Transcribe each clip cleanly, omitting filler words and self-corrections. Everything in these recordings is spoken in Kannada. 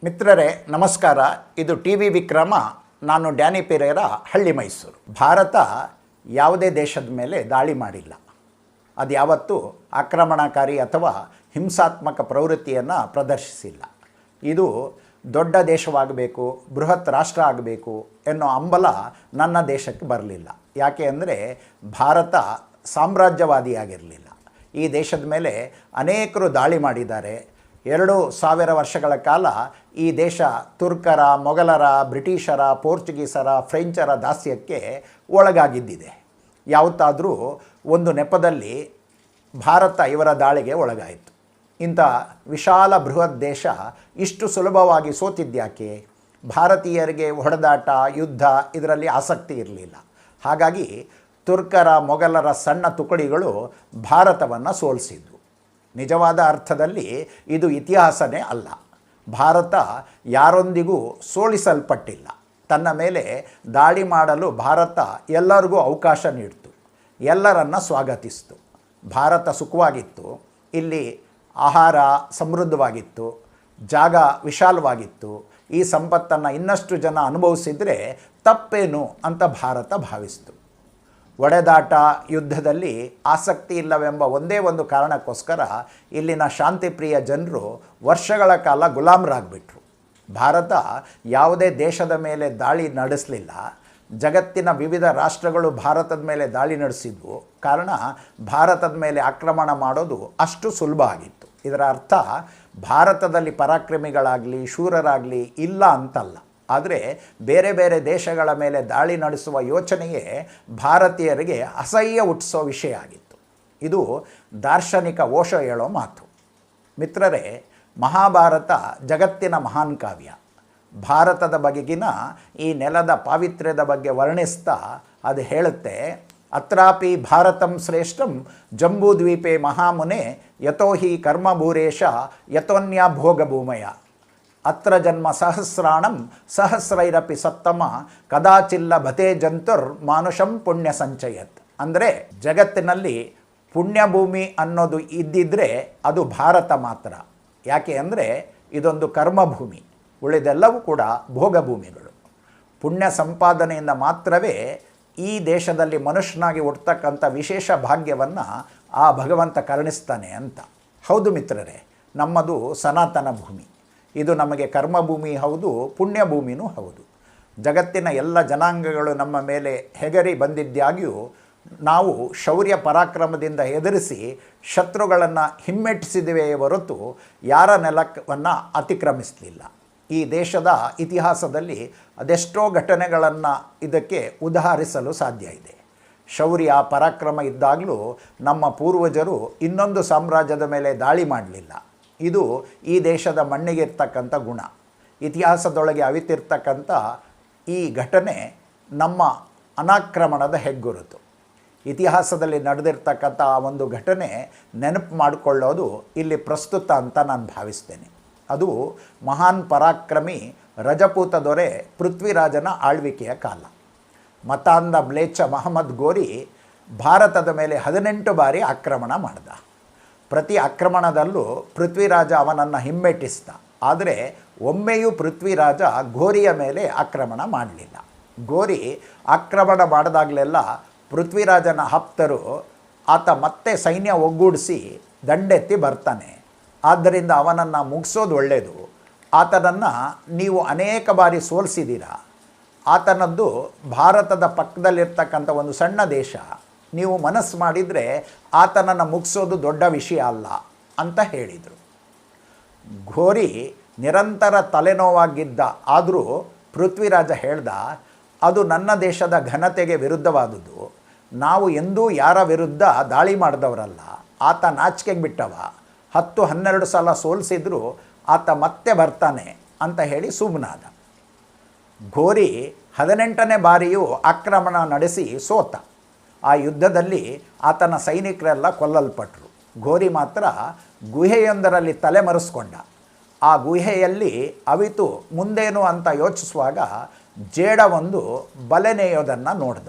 ಮಿತ್ರರೇ ನಮಸ್ಕಾರ. ಇದು ಟಿ ವಿ ವಿಕ್ರಮ. ನಾನು ಡ್ಯಾನಿ ಪೆರೇರ, ಹಳ್ಳಿ ಮೈಸೂರು. ಭಾರತ ಯಾವುದೇ ದೇಶದ ಮೇಲೆ ದಾಳಿ ಮಾಡಿಲ್ಲ. ಅದು ಯಾವತ್ತೂ ಆಕ್ರಮಣಕಾರಿ ಅಥವಾ ಹಿಂಸಾತ್ಮಕ ಪ್ರವೃತ್ತಿಯನ್ನು ಪ್ರದರ್ಶಿಸಿಲ್ಲ. ಇದು ದೊಡ್ಡ ದೇಶವಾಗಬೇಕು, ಬೃಹತ್ ರಾಷ್ಟ್ರ ಆಗಬೇಕು ಎನ್ನೋ ಹಂಬಲ ನನ್ನ ದೇಶಕ್ಕೆ ಬರಲಿಲ್ಲ. ಯಾಕೆ ಅಂದರೆ ಭಾರತ ಸಾಮ್ರಾಜ್ಯವಾದಿಯಾಗಿರಲಿಲ್ಲ. ಈ ದೇಶದ ಮೇಲೆ ಅನೇಕರು ದಾಳಿ ಮಾಡಿದ್ದಾರೆ. 2000 ವರ್ಷಗಳ ಕಾಲ ಈ ದೇಶ ತುರ್ಕರ, ಮೊಘಲರ, ಬ್ರಿಟಿಷರ, ಪೋರ್ಚುಗೀಸರ, ಫ್ರೆಂಚರ ದಾಸ್ಯಕ್ಕೆ ಒಳಗಾಗಿದ್ದಿದೆ. ಯಾವತ್ತಾದರೂ ಒಂದು ನೆಪದಲ್ಲಿ ಭಾರತ ಇವರ ದಾಳಿಗೆ ಒಳಗಾಯಿತು. ಇಂಥ ವಿಶಾಲ ಬೃಹತ್ ದೇಶ ಇಷ್ಟು ಸುಲಭವಾಗಿ ಸೋತಿದ್ಯಾಕೆ? ಭಾರತೀಯರಿಗೆ ಹೊಡೆದಾಟ, ಯುದ್ಧ ಇದರಲ್ಲಿ ಆಸಕ್ತಿ ಇರಲಿಲ್ಲ. ಹಾಗಾಗಿ ತುರ್ಕರ, ಮೊಘಲರ ಸಣ್ಣ ತುಕಡಿಗಳು ಭಾರತವನ್ನು ಸೋಲಿಸಿದ್ವು. ನಿಜವಾದ ಅರ್ಥದಲ್ಲಿ ಇದು ಇತಿಹಾಸನೇ ಅಲ್ಲ. ಭಾರತ ಯಾರೊಂದಿಗೂ ಸೋಲಿಸಲ್ಪಟ್ಟಿಲ್ಲ. ತನ್ನ ಮೇಲೆ ದಾಳಿ ಮಾಡಲು ಭಾರತ ಎಲ್ಲರಿಗೂ ಅವಕಾಶ ನೀಡಿತು, ಎಲ್ಲರನ್ನ ಸ್ವಾಗತಿಸಿತು. ಭಾರತ ಸುಖವಾಗಿತ್ತು. ಇಲ್ಲಿ ಆಹಾರ ಸಮೃದ್ಧವಾಗಿತ್ತು, ಜಾಗ ವಿಶಾಲವಾಗಿತ್ತು. ಈ ಸಂಪತ್ತನ್ನು ಇನ್ನಷ್ಟು ಜನ ಅನುಭವಿಸಿದರೆ ತಪ್ಪೇನು ಅಂತ ಭಾರತ ಭಾವಿಸಿತು. ಒಡೆದಾಟ, ಯುದ್ಧದಲ್ಲಿ ಆಸಕ್ತಿ ಇಲ್ಲವೆಂಬ ಒಂದೇ ಒಂದು ಕಾರಣಕ್ಕೋಸ್ಕರ ಇಲ್ಲಿನ ಶಾಂತಿಪ್ರಿಯ ಜನರು ವರ್ಷಗಳ ಕಾಲ ಗುಲಾಮರಾಗ್ಬಿಟ್ರು. ಭಾರತ ಯಾವುದೇ ದೇಶದ ಮೇಲೆ ದಾಳಿ ನಡೆಸಲಿಲ್ಲ. ಜಗತ್ತಿನ ವಿವಿಧ ರಾಷ್ಟ್ರಗಳು ಭಾರತದ ಮೇಲೆ ದಾಳಿ ನಡೆಸಿದ್ವು. ಕಾರಣ ಭಾರತದ ಮೇಲೆ ಆಕ್ರಮಣ ಮಾಡೋದು ಅಷ್ಟು ಸುಲಭ ಆಗಿತ್ತು. ಇದರ ಅರ್ಥ ಭಾರತದಲ್ಲಿ ಪರಾಕ್ರಮಿಗಳಾಗಲಿ, ಶೂರರಾಗಲಿ ಇಲ್ಲ ಅಂತಲ್ಲ. ಆದರೆ ಬೇರೆ ಬೇರೆ ದೇಶಗಳ ಮೇಲೆ ದಾಳಿ ನಡೆಸುವ ಯೋಚನೆಯೇ ಭಾರತೀಯರಿಗೆ ಅಸಹ್ಯ ಹುಟ್ಟಿಸೋ ವಿಷಯ ಆಗಿತ್ತು. ಇದು ದಾರ್ಶನಿಕ ಓಶೋ ಹೇಳೋ ಮಾತು. ಮಿತ್ರರೇ, ಮಹಾಭಾರತ ಜಗತ್ತಿನ ಮಹಾನ್ ಕಾವ್ಯ. ಭಾರತದ ಬಗೆಗಿನ ಈ ನೆಲದ ಪಾವಿತ್ರ್ಯದ ಬಗ್ಗೆ ವರ್ಣಿಸ್ತಾ ಅದು ಹೇಳುತ್ತೆ, ಅತ್ರಾಪಿ ಭಾರತಂ ಶ್ರೇಷ್ಠಂ ಜಂಬೂದ್ವೀಪೆ ಮಹಾಮುನೆ ಯತೋ ಹಿ ಕರ್ಮಭೂರೇಶ ಯತೋನ್ಯ ಭೋಗಭೂಮಯ ಅತ್ರ ಜನ್ಮ ಸಹಸ್ರಾಣಂ ಸಹಸ್ರೈರಪಿ ಸತ್ತಮ ಕದಾಚಿಲ್ಲ ಭತೆ ಜಂತುರ್ ಮಾನುಷಂ ಪುಣ್ಯ ಸಂಚಯತ್. ಅಂದರೆ ಜಗತ್ತಿನಲ್ಲಿ ಪುಣ್ಯಭೂಮಿ ಅನ್ನೋದು ಇದ್ದಿದ್ದರೆ ಅದು ಭಾರತ ಮಾತ್ರ. ಯಾಕೆ ಅಂದರೆ ಇದೊಂದು ಕರ್ಮಭೂಮಿ, ಉಳಿದೆಲ್ಲವೂ ಕೂಡ ಭೋಗಭೂಮಿಗಳು. ಪುಣ್ಯ ಸಂಪಾದನೆಯಿಂದ ಮಾತ್ರವೇ ಈ ದೇಶದಲ್ಲಿ ಮನುಷ್ಯನಾಗಿ ಹುಟ್ಟತಕ್ಕಂಥ ವಿಶೇಷ ಭಾಗ್ಯವನ್ನು ಆ ಭಗವಂತ ಕರುಣಿಸ್ತಾನೆ ಅಂತ. ಹೌದು ಮಿತ್ರರೇ, ನಮ್ಮದು ಸನಾತನ ಭೂಮಿ. ಇದು ನಮಗೆ ಕರ್ಮಭೂಮಿ ಹೌದು, ಪುಣ್ಯಭೂಮಿನೂ ಹೌದು. ಜಗತ್ತಿನ ಎಲ್ಲ ಜನಾಂಗಗಳು ನಮ್ಮ ಮೇಲೆ ಹೆಗರಿ ಬಂದಿದ್ದಾಗ್ಯೂ ನಾವು ಶೌರ್ಯ ಪರಾಕ್ರಮದಿಂದ ಎದುರಿಸಿ ಶತ್ರುಗಳನ್ನು ಹಿಮ್ಮೆಟ್ಟಿಸಿದೆಯೇ ಹೊರತು ಯಾರ ನೆಲವನ್ನು ಅತಿಕ್ರಮಿಸಲಿಲ್ಲ. ಈ ದೇಶದ ಇತಿಹಾಸದಲ್ಲಿ ಅದೆಷ್ಟೋ ಘಟನೆಗಳನ್ನು ಇದಕ್ಕೆ ಉದಾಹರಿಸಲು ಸಾಧ್ಯ ಇದೆ. ಶೌರ್ಯ ಪರಾಕ್ರಮ ಇದ್ದಾಗಲೂ ನಮ್ಮ ಪೂರ್ವಜರು ಇನ್ನೊಂದು ಸಾಮ್ರಾಜ್ಯದ ಮೇಲೆ ದಾಳಿ ಮಾಡಲಿಲ್ಲ. ಇದು ಈ ದೇಶದ ಮಣ್ಣಿಗೆ ಇರ್ತಕ್ಕಂಥ ಗುಣ. ಇತಿಹಾಸದೊಳಗೆ ಅವಿತಿರ್ತಕ್ಕಂಥ ಈ ಘಟನೆ ನಮ್ಮ ಅನಾಕ್ರಮಣದ ಹೆಗ್ಗುರುತು. ಇತಿಹಾಸದಲ್ಲಿ ನಡೆದಿರ್ತಕ್ಕಂಥ ಒಂದು ಘಟನೆ ನೆನಪು ಮಾಡಿಕೊಳ್ಳೋದು ಇಲ್ಲಿ ಪ್ರಸ್ತುತ ಅಂತ ನಾನು ಭಾವಿಸ್ತೇನೆ. ಅದು ಮಹಾನ್ ಪರಾಕ್ರಮಿ ರಜಪೂತ ದೊರೆ ಪೃಥ್ವಿರಾಜನ ಆಳ್ವಿಕೆಯ ಕಾಲ. ಮತಾಂಧ ಮ್ಲೇಚ್ಛ ಮಹಮ್ಮದ್ ಗೋರಿ ಭಾರತದ ಮೇಲೆ 18 ಬಾರಿ ಆಕ್ರಮಣ ಮಾಡ್ದ. ಪ್ರತಿ ಆಕ್ರಮಣದಲ್ಲೂ ಪೃಥ್ವಿರಾಜ ಅವನನ್ನು ಹಿಮ್ಮೆಟ್ಟಿಸ್ದ. ಆದರೆ ಒಮ್ಮೆಯೂ ಪೃಥ್ವಿರಾಜ ಗೋರಿಯ ಮೇಲೆ ಆಕ್ರಮಣ ಮಾಡಲಿಲ್ಲ. ಗೋರಿ ಆಕ್ರಮಣ ಮಾಡಿದಾಗಲೆಲ್ಲ ಪೃಥ್ವಿರಾಜನ ಆಪ್ತರು ಆತ ಮತ್ತೆ ಸೈನ್ಯ ಒಗ್ಗೂಡಿಸಿ ದಂಡೆತ್ತಿ ಬರ್ತಾನೆ. ಆದ್ದರಿಂದ ಅವನನ್ನು ಮುಗಿಸೋದು ಒಳ್ಳೆಯದು. ಆತನನ್ನು ನೀವು ಅನೇಕ ಬಾರಿ ಸೋಲಿಸಿದ್ದೀರ. ಆತನದ್ದು ಭಾರತದ ಪಕ್ಕದಲ್ಲಿರ್ತಕ್ಕಂಥ ಒಂದು ಸಣ್ಣ ದೇಶ. ನೀವು ಮನಸ್ಸು ಮಾಡಿದರೆ ಆತನನ್ನು ಮುಗಿಸೋದು ದೊಡ್ಡ ವಿಷಯ ಅಲ್ಲ ಅಂತ ಹೇಳಿದರು. ಘೋರಿ ನಿರಂತರ ತಲೆನೋವಾಗಿದ್ದ. ಆದರೂ ಪೃಥ್ವಿರಾಜ ಹೇಳ್ದ, ಅದು ನನ್ನ ದೇಶದ ಘನತೆಗೆ ವಿರುದ್ಧವಾದುದು. ನಾವು ಎಂದೂ ಯಾರ ವಿರುದ್ಧ ದಾಳಿ ಮಾಡಿದವರಲ್ಲ. ಆತ ನಾಚಿಕೆಗೆ ಬಿಟ್ಟವ. 10-12 ಸಲ ಸೋಲಿಸಿದ್ರು ಆತ ಮತ್ತೆ ಬರ್ತಾನೆ ಅಂತ ಹೇಳಿ ಸುಮ್ಮನಾದ. ಘೋರಿ 18ನೇ ಬಾರಿಯೂ ಆಕ್ರಮಣ ನಡೆಸಿ ಸೋತ. ಆ ಯುದ್ಧದಲ್ಲಿ ಆತನ ಸೈನಿಕರೆಲ್ಲ ಕೊಲ್ಲಲ್ಪಟ್ಟರು. ಘೋರಿ ಮಾತ್ರ ಗುಹೆಯೊಂದರಲ್ಲಿ ತಲೆಮರೆಸ್ಕೊಂಡ. ಆ ಗುಹೆಯಲ್ಲಿ ಅವಿತು ಮುಂದೇನು ಅಂತ ಯೋಚಿಸುವಾಗ ಜೇಡವೊಂದು ಬಲೆ ನೇಯೋದನ್ನು ನೋಡ್ದ.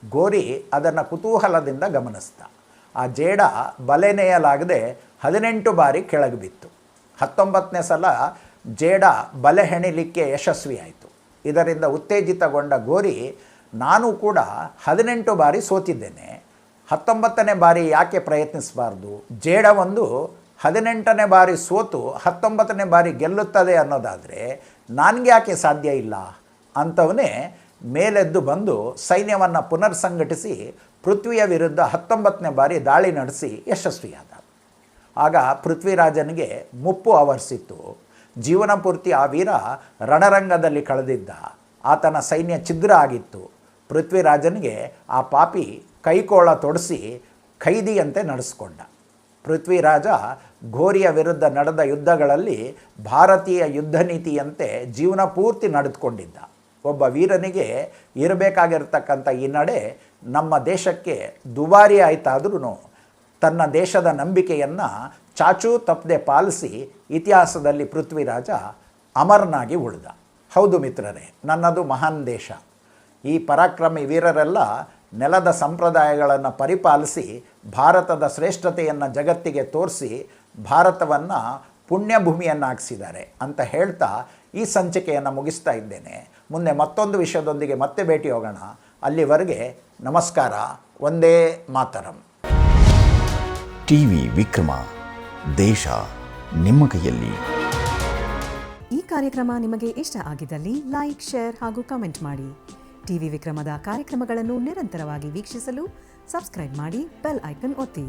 ಘೋರಿ ಅದನ್ನು ಕುತೂಹಲದಿಂದ ಗಮನಿಸ್ದ. ಆ ಜೇಡ ಬಲೆ ನೇಯಲಾಗದೆ 18 ಬಾರಿ ಕೆಳಗೆ ಬಿತ್ತು. 19ನೇ ಸಲ ಜೇಡ ಬಲೆ ಹೆಣಿಲಿಕ್ಕೆ ಯಶಸ್ವಿಯಾಯಿತು. ಇದರಿಂದ ಉತ್ತೇಜಿತಗೊಂಡ ಗೋರಿ ನಾನು ಕೂಡ 18 ಬಾರಿ ಸೋತಿದ್ದೇನೆ, 19ನೇ ಬಾರಿ ಯಾಕೆ ಪ್ರಯತ್ನಿಸಬಾರ್ದು, ಜೇಡ ಒಂದು 18ನೇ ಬಾರಿ ಸೋತು 19ನೇ ಬಾರಿ ಗೆಲ್ಲುತ್ತದೆ ಅನ್ನೋದಾದರೆ ನನಗೆ ಯಾಕೆ ಸಾಧ್ಯ ಇಲ್ಲ ಅಂಥವನೇ ಮೇಲೆದ್ದು ಬಂದು ಸೈನ್ಯವನ್ನು ಪುನರ್ ಸಂಘಟಿಸಿ ಪೃಥ್ವಿಯ ವಿರುದ್ಧ 19ನೇ ಬಾರಿ ದಾಳಿ ನಡೆಸಿ ಯಶಸ್ವಿಯಾದ. ಆಗ ಪೃಥ್ವಿರಾಜನಿಗೆ ಮುಪ್ಪು ಆವರಿಸಿತ್ತು. ಜೀವನ ಪೂರ್ತಿ ಆ ವೀರ ರಣರಂಗದಲ್ಲಿ ಕಳೆದಿದ್ದ. ಆತನ ಸೈನ್ಯ ಛಿದ್ರ ಆಗಿತ್ತು. ಪೃಥ್ವಿರಾಜನಿಗೆ ಆ ಪಾಪಿ ಕೈಕೋಳ ತೊಡಿಸಿ ಖೈದಿಯಂತೆ ನಡೆಸ್ಕೊಂಡ. ಪೃಥ್ವಿರಾಜ ಘೋರಿಯ ವಿರುದ್ಧ ನಡೆದ ಯುದ್ಧಗಳಲ್ಲಿ ಭಾರತೀಯ ಯುದ್ಧ ನೀತಿಯಂತೆ ಜೀವನ ಪೂರ್ತಿ ನಡೆದುಕೊಂಡಿದ್ದ. ಒಬ್ಬ ವೀರನಿಗೆ ಇರಬೇಕಾಗಿರ್ತಕ್ಕಂಥ ಈ ನಡೆ ನಮ್ಮ ದೇಶಕ್ಕೆ ದುಬಾರಿ ಆಯ್ತಾದ್ರೂ ತನ್ನ ದೇಶದ ನಂಬಿಕೆಯನ್ನು ಚಾಚೂ ತಪ್ಪದೆ ಪಾಲಿಸಿ ಇತಿಹಾಸದಲ್ಲಿ ಪೃಥ್ವಿರಾಜ ಅಮರನಾಗಿ ಉಳಿದ. ಹೌದು ಮಿತ್ರರೇ, ನನ್ನದು ಮಹಾನ್ ದೇಶ. ಈ ಪರಾಕ್ರಮಿ ವೀರರೆಲ್ಲ ನೆಲದ ಸಂಪ್ರದಾಯಗಳನ್ನು ಪರಿಪಾಲಿಸಿ ಭಾರತದ ಶ್ರೇಷ್ಠತೆಯನ್ನು ಜಗತ್ತಿಗೆ ತೋರಿಸಿ ಭಾರತವನ್ನು ಪುಣ್ಯಭೂಮಿಯನ್ನಾಗಿಸಿದ್ದಾರೆ ಅಂತ ಹೇಳ್ತಾ ಈ ಸಂಚಿಕೆಯನ್ನು ಮುಗಿಸ್ತಾ ಇದ್ದೇನೆ. ಮುಂದೆ ಮತ್ತೊಂದು ವಿಷಯದೊಂದಿಗೆ ಮತ್ತೆ ಭೇಟಿ ಹೋಗೋಣ. ಅಲ್ಲಿವರೆಗೆ ನಮಸ್ಕಾರ. ವಂದೇ ಮಾತರಂ. ಟಿವಿ ವಿಕ್ರಮ, ದೇಶ ನಿಮ್ಮ ಕೈಯಲ್ಲಿ. ಈ ಕಾರ್ಯಕ್ರಮ ನಿಮಗೆ ಇಷ್ಟ ಆಗಿದ್ದಲ್ಲಿ ಲೈಕ್, ಶೇರ್ ಹಾಗೂ ಕಮೆಂಟ್ ಮಾಡಿ. ಟಿವಿ ವಿಕ್ರಮದ ಕಾರ್ಯಕ್ರಮಗಳನ್ನು ನಿರಂತರವಾಗಿ ವೀಕ್ಷಿಸಲು ಸಬ್ಸ್ಕ್ರೈಬ್ ಮಾಡಿ, ಬೆಲ್ ಐಕನ್ ಒತ್ತಿ.